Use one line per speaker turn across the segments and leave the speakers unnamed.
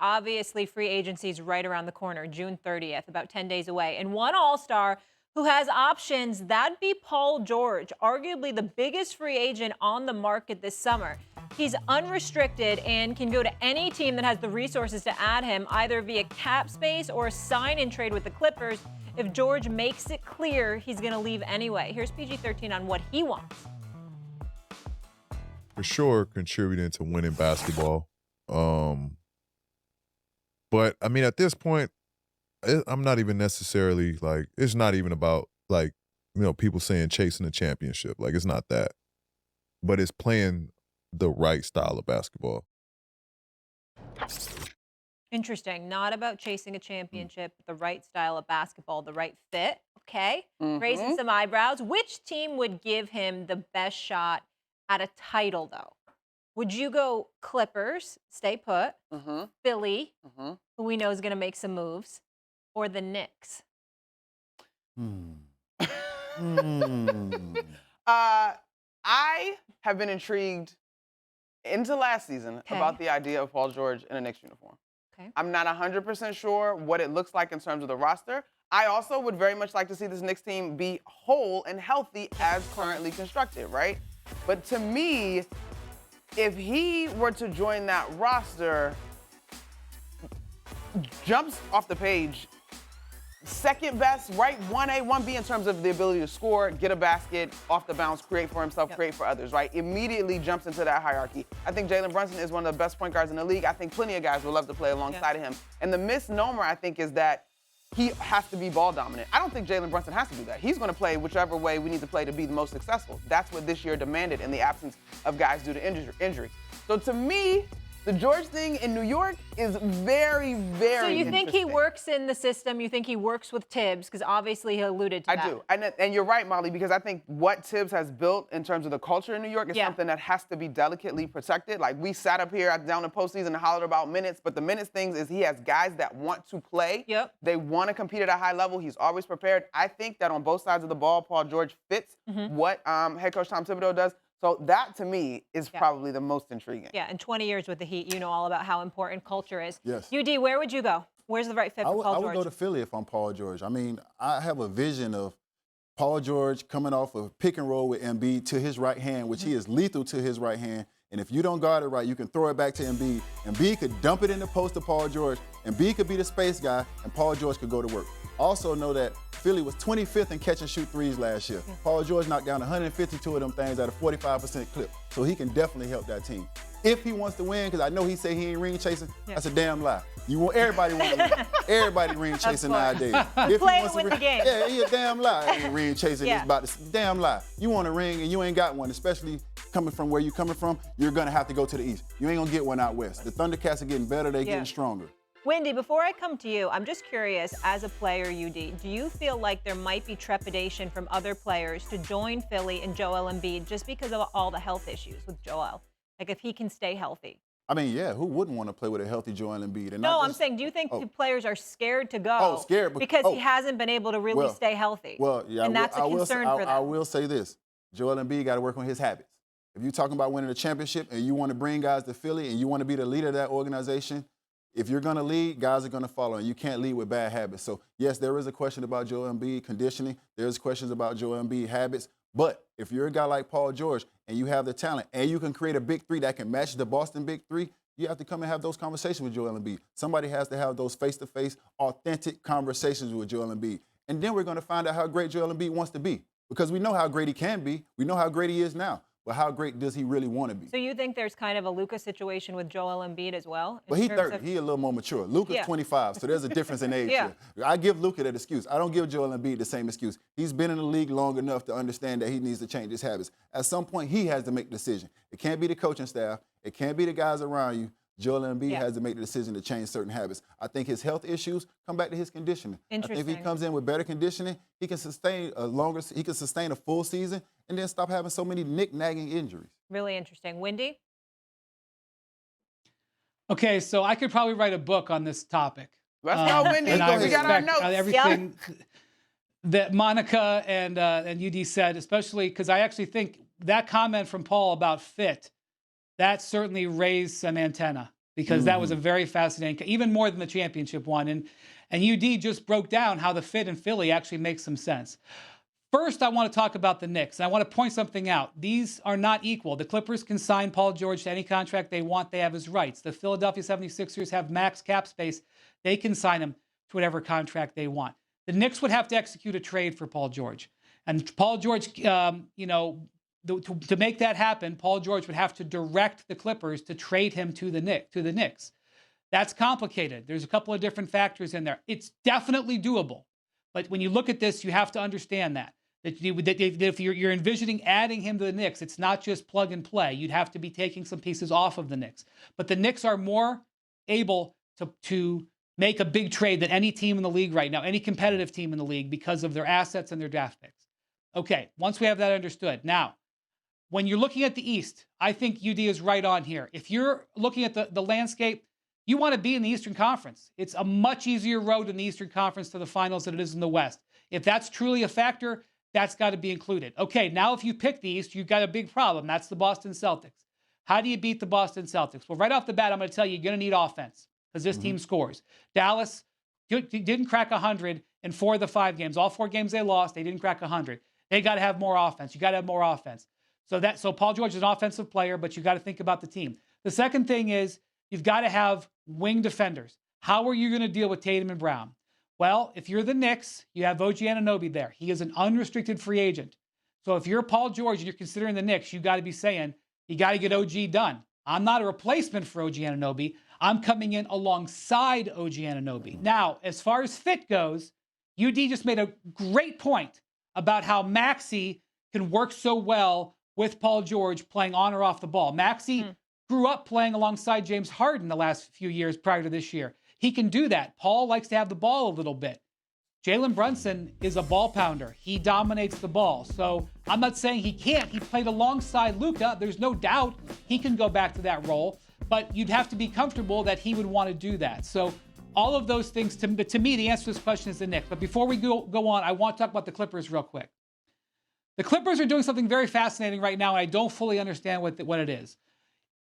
Obviously, free agency is right around the corner, June 30th, about 10 days away. And one All-Star who has options, that'd be Paul George, arguably the biggest free agent on the market this summer. He's unrestricted and can go to any team that has the resources to add him, either via cap space or a sign-in trade with the Clippers. If George makes it clear he's going to leave anyway. Here's PG-13 on what he wants.
For sure, contributing to winning basketball. But, I mean, at this point, I'm not even necessarily, like, it's not even about, like, people saying chasing a championship. Like, it's not that. But it's playing the right style of basketball.
Interesting. Not about chasing a championship, but the right style of basketball, the right fit. Okay. Raising some eyebrows. Which team would give him the best shot at a title, though? Would you go Clippers, stay put, Philly, who we know is going to make some moves, or the Knicks?
I have been intrigued into last season about the idea of Paul George in a Knicks uniform. I'm not 100% sure what it looks like in terms of the roster. I also would very much like to see this Knicks team be whole and healthy as currently constructed, right? But to me, if he were to join that roster, jumps off the page, second best, right? 1A, 1B in terms of the ability to score, get a basket, off the bounce, create for himself, create for others, right? Immediately jumps into that hierarchy. I think Jalen Brunson is one of the best point guards in the league. I think plenty of guys would love to play alongside of him. And the misnomer, I think, is that he has to be ball dominant. I don't think Jalen Brunson has to do that. He's going to play whichever way we need to play to be the most successful. That's what this year demanded in the absence of guys due to injury. So to me, the George thing in New York is very, very
So you think he
interesting.
works in the system? You think he works with Tibbs? Because obviously he alluded to that.
I do. And you're right, Molly, because I think what Tibbs has built in terms of the culture in New York is something that has to be delicately protected. Like, we sat up here down in postseason and hollered about minutes, but the minutes things is he has guys that want to play. They want to compete at a high level. He's always prepared. I think that on both sides of the ball, Paul George fits what head coach Tom Thibodeau does. So that, to me, is probably the most intriguing.
Yeah, in 20 years with the Heat, you know all about how important culture is.
Yes.
UD, where would you go? Where's the right fit for Paul George?
I would go to Philly if I'm Paul George. I mean, I have a vision of Paul George coming off of pick and roll with Embiid to his right hand, which he is lethal to his right hand. And if you don't guard it right, you can throw it back to Embiid. Embiid could dump it in the post to Paul George. Embiid could be the space guy, and Paul George could go to work. Also know that Philly was 25th in catch and shoot threes last year. Paul George knocked down 152 of them things at a 45% clip. So he can definitely help that team. If he wants to win, because I know he say he ain't ring chasing, that's a damn lie. You want everybody want to win. Everybody ring chasing nowadays. If
Play
he wants
to win
to
the game.
Yeah, he a damn lie. He ain't ring chasing. It's about this damn lie. You want a ring and you ain't got one, especially coming from where you coming from, you're gonna have to go to the East. You ain't gonna get one out West. The Thundercats are getting better, they getting stronger.
Wendy, before I come to you, I'm just curious, as a player, UD, do you feel like there might be trepidation from other players to join Philly and Joel Embiid just because of all the health issues with Joel? Like, if he can stay healthy?
I mean, yeah, who wouldn't want to play with a healthy Joel Embiid?
No, I'm saying, do you think the players are scared to go?
Scared
because he hasn't been able to really stay healthy.
Well, yeah,
and that's a concern for them.
I will say this. Joel Embiid got to work on his habits. If you're talking about winning a championship and you want to bring guys to Philly and you want to be the leader of that organization, if you're going to lead, guys are going to follow, and you can't lead with bad habits. So, yes, there is a question about Joel Embiid conditioning. There's questions about Joel Embiid habits. But if you're a guy like Paul George and you have the talent and you can create a big three that can match the Boston big three, you have to come and have those conversations with Joel Embiid. Somebody has to have those face-to-face, authentic conversations with Joel Embiid. And then we're going to find out how great Joel Embiid wants to be, because we know how great he can be. We know how great he is now. But how great does he really want to be?
So you think there's kind of a Luka situation with Joel Embiid as well?
Well, he's 30. He's a little more mature. Luka's 25, so there's a difference in age here. I give Luka that excuse. I don't give Joel Embiid the same excuse. He's been in the league long enough to understand that he needs to change his habits. At some point, he has to make the decision. It can't be the coaching staff. It can't be the guys around you. Joel Embiid has to make the decision to change certain habits. I think his health issues come back to his conditioning. I think if he comes in with better conditioning, he can sustain a full season and then stop having so many nagging injuries.
Really interesting. Wendy?
Okay, so I could probably write a book on this topic.
Let's go, Wendy. We got our notes.
Everything that Monica and UD said, especially because I actually think that comment from Paul about fit, that certainly raised some antenna. because that was a very fascinating, even more than the championship one. And UD just broke down how the fit in Philly actually makes some sense. First, I want to talk about the Knicks. I want to point something out. These are not equal. The Clippers can sign Paul George to any contract they want. They have his rights. The Philadelphia 76ers have max cap space. They can sign him to whatever contract they want. The Knicks would have to execute a trade for Paul George. And Paul George, to make that happen, Paul George would have to direct the Clippers to trade him to the Knicks. That's complicated. There's a couple of different factors in there. It's definitely doable. But when you look at this, you have to understand that if you're envisioning adding him to the Knicks, it's not just plug and play. You'd have to be taking some pieces off of the Knicks. But the Knicks are more able to make a big trade than any team in the league right now, any competitive team in the league, because of their assets and their draft picks. Okay, once we have that understood. Now, when you're looking at the East, I think UD is right on here. If you're looking at the landscape, you want to be in the Eastern Conference. It's a much easier road in the Eastern Conference to the finals than it is in the West. If that's truly a factor, that's got to be included. Okay, now if you pick the East, you've got a big problem. That's the Boston Celtics. How do you beat the Boston Celtics? Well, right off the bat, I'm going to tell you, you're going to need offense because this team scores. Dallas didn't crack 100 in 4 of the 5 games. All 4 games they lost, they didn't crack 100. They got to have more offense. You got to have more offense. So Paul George is an offensive player, but you got to think about the team. The second thing is you've got to have wing defenders. How are you going to deal with Tatum and Brown? Well, if you're the Knicks, you have OG Anunoby there. He is an unrestricted free agent. So if you're Paul George and you're considering the Knicks, you got to be saying, you got to get OG done. I'm not a replacement for OG Anunoby. I'm coming in alongside OG Anunoby. Now, as far as fit goes, UD just made a great point about how Maxey can work so well with Paul George playing on or off the ball. Maxey grew up playing alongside James Harden the last few years prior to this year. He can do that. Paul likes to have the ball a little bit. Jalen Brunson is a ball pounder. He dominates the ball. So I'm not saying he can't. He played alongside Luka. There's no doubt he can go back to that role, but you'd have to be comfortable that he would want to do that. So all of those things, to me, the answer to this question is the Knicks. But before we go on, I want to talk about the Clippers real quick. The Clippers are doing something very fascinating right now, and I don't fully understand what it is.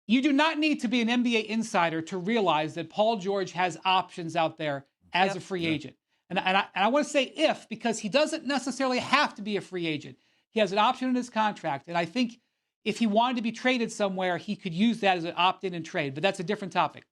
You do not need to be an NBA insider to realize that Paul George has options out there as a free agent. And I want to say if, because he doesn't necessarily have to be a free agent. He has an option in his contract, and I think if he wanted to be traded somewhere, he could use that as an opt-in and trade, but that's a different topic.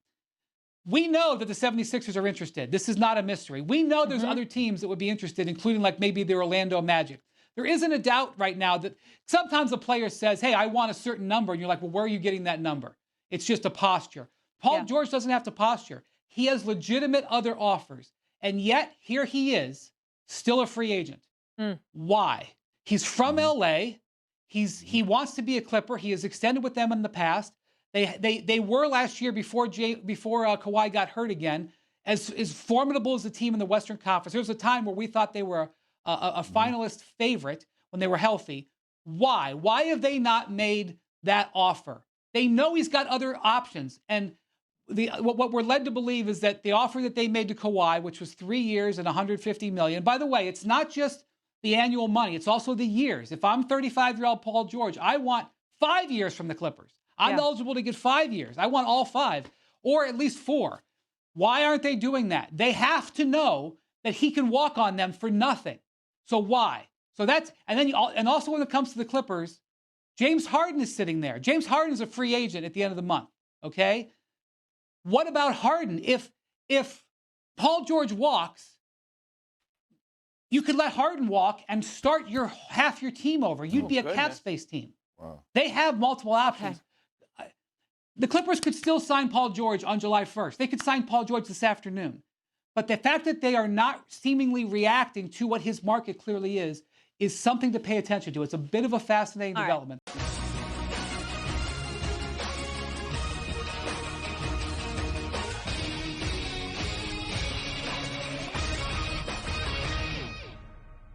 We know that the 76ers are interested. This is not a mystery. We know there's other teams that would be interested, including like maybe the Orlando Magic. There isn't a doubt right now that sometimes a player says, hey, I want a certain number. And you're like, well, where are you getting that number? It's just a posture. Paul George doesn't have to posture. He has legitimate other offers. And yet, here he is, still a free agent. Why? He's from LA. He wants to be a Clipper. He has extended with them in the past. They were last year before Kawhi got hurt again, as formidable as the team in the Western Conference. There was a time where we thought they were a finalist favorite when they were healthy. Why? Why have they not made that offer? They know he's got other options. And what we're led to believe is that the offer that they made to Kawhi, which was 3 years and $150 million. By the way, it's not just the annual money. It's also the years. If I'm 35-year-old Paul George, I want 5 years from the Clippers. I'm eligible to get 5 years. I want all 5, or at least 4. Why aren't they doing that? They have to know that he can walk on them for nothing. So why? So that's, and also when it comes to the Clippers, James Harden is sitting there. James Harden is a free agent at the end of the month. Okay. What about Harden? If Paul George walks, you could let Harden walk and start half your team over. You'd be a cap space team.
Wow. They
have multiple options. The Clippers could still sign Paul George on July 1st. They could sign Paul George this afternoon. But the fact that they are not seemingly reacting to what his market clearly is something to pay attention to. It's a bit of a fascinating development.